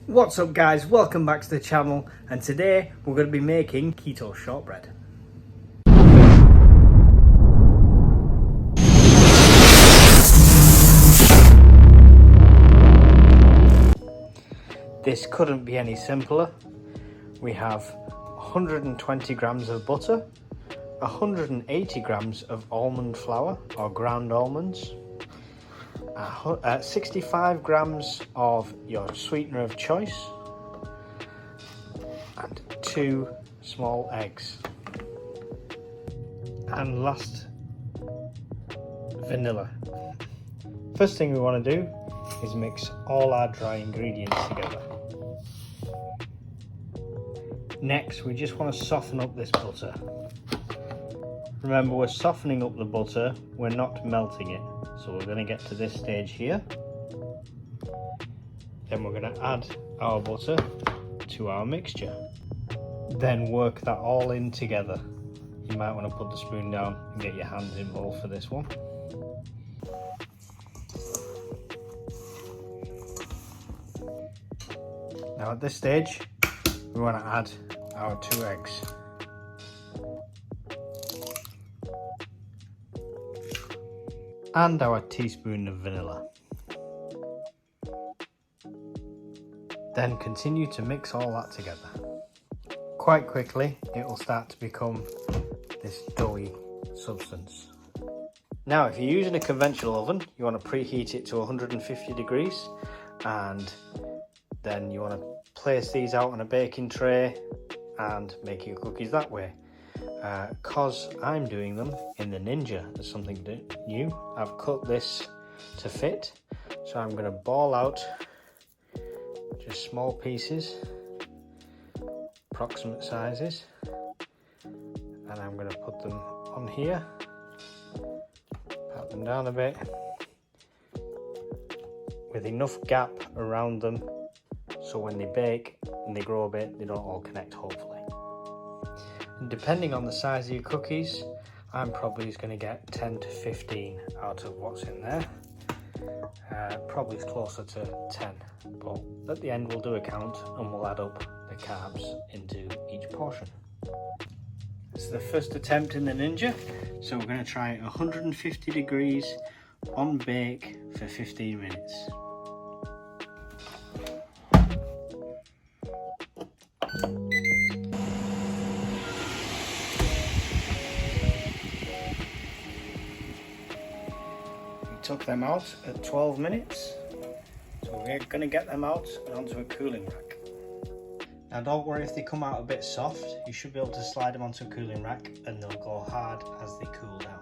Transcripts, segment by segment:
What's up guys, welcome back to the channel, and today we're going to be making keto shortbread. This couldn't be any simpler. We have 120 grams of butter, 180 grams of almond flour or ground almonds, 65 grams of your sweetener of choice, and 2 small eggs. And last, vanilla. First thing we want to do is mix all our dry ingredients together. Next, we just want to soften up this butter. Remember, we're softening up the butter, we're not melting it. So we're going to get to this stage here. Then we're going to add our butter to our mixture. Then work that all in together. You might want to put the spoon down and get your hands involved for this one. Now at this stage, we want to add our 2 eggs. And our teaspoon of vanilla. Then continue to mix all that together. Quite quickly, it will start to become this doughy substance. Now, if you're using a conventional oven, you want to preheat it to 150 degrees, and then you want to place these out on a baking tray and make your cookies that way. Cause I'm doing them in the Ninja, there's something new. I've cut this to fit, so I'm going to ball out just small pieces, approximate sizes, and I'm going to put them on here, pat them down a bit, with enough gap around them so when they bake and they grow a bit, they don't all connect, hopefully. And depending on the size of your cookies, I'm probably going to get 10 to 15 out of what's in there. Probably closer to 10, but at the end we'll do a count and we'll add up the carbs into each portion. This is the first attempt in the Ninja, so we're going to try 150 degrees on bake for 15 minutes. Took them out at 12 minutes, so we're going to get them out and onto a cooling rack. Now don't worry if they come out a bit soft, you should be able to slide them onto a cooling rack and they'll go hard as they cool down.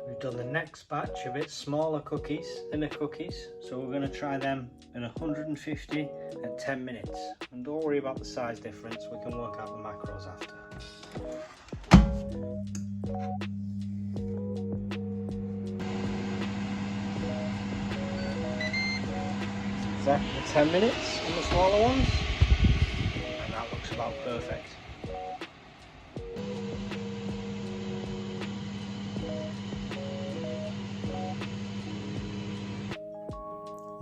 We've done the next batch a bit smaller cookies, thinner cookies, so we're going to try them at 150 at 10 minutes. And don't worry about the size difference, we can work out the macros after. Exactly 10 minutes on the smaller ones, and that looks about perfect.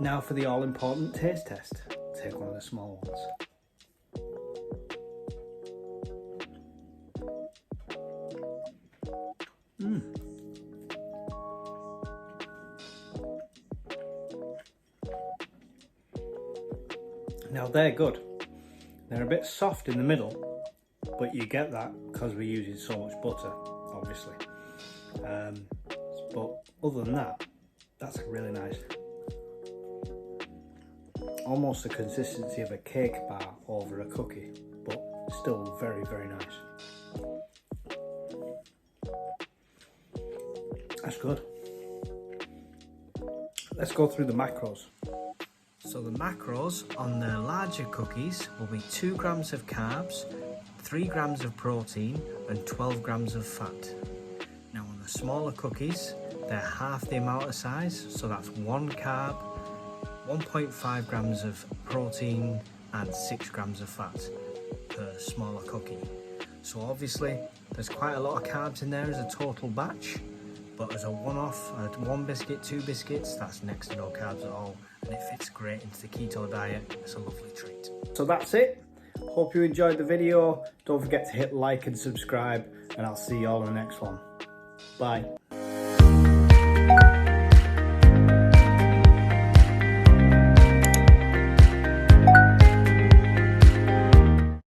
Now for the all-important taste test. Take one of the small ones. Now they're good. They're a bit soft in the middle, but you get that because we're using so much butter, obviously. But other than that, that's really nice. Almost the consistency of a cake bar over a cookie, but still very, very nice. That's good. Let's go through the macros. So the macros on the larger cookies will be 2 grams of carbs, 3 grams of protein and 12 grams of fat. Now on the smaller cookies, they're half the amount of size, so that's 1 carb, 1.5 grams of protein and 6 grams of fat per smaller cookie. So obviously there's quite a lot of carbs in there as a total batch, but as a one-off, one biscuit, 2 biscuits, that's next to no carbs at all, and it fits great into the keto diet. It's a lovely treat. So that's it. Hope you enjoyed the video. Don't forget to hit like and subscribe, and I'll see you all in the next one. Bye.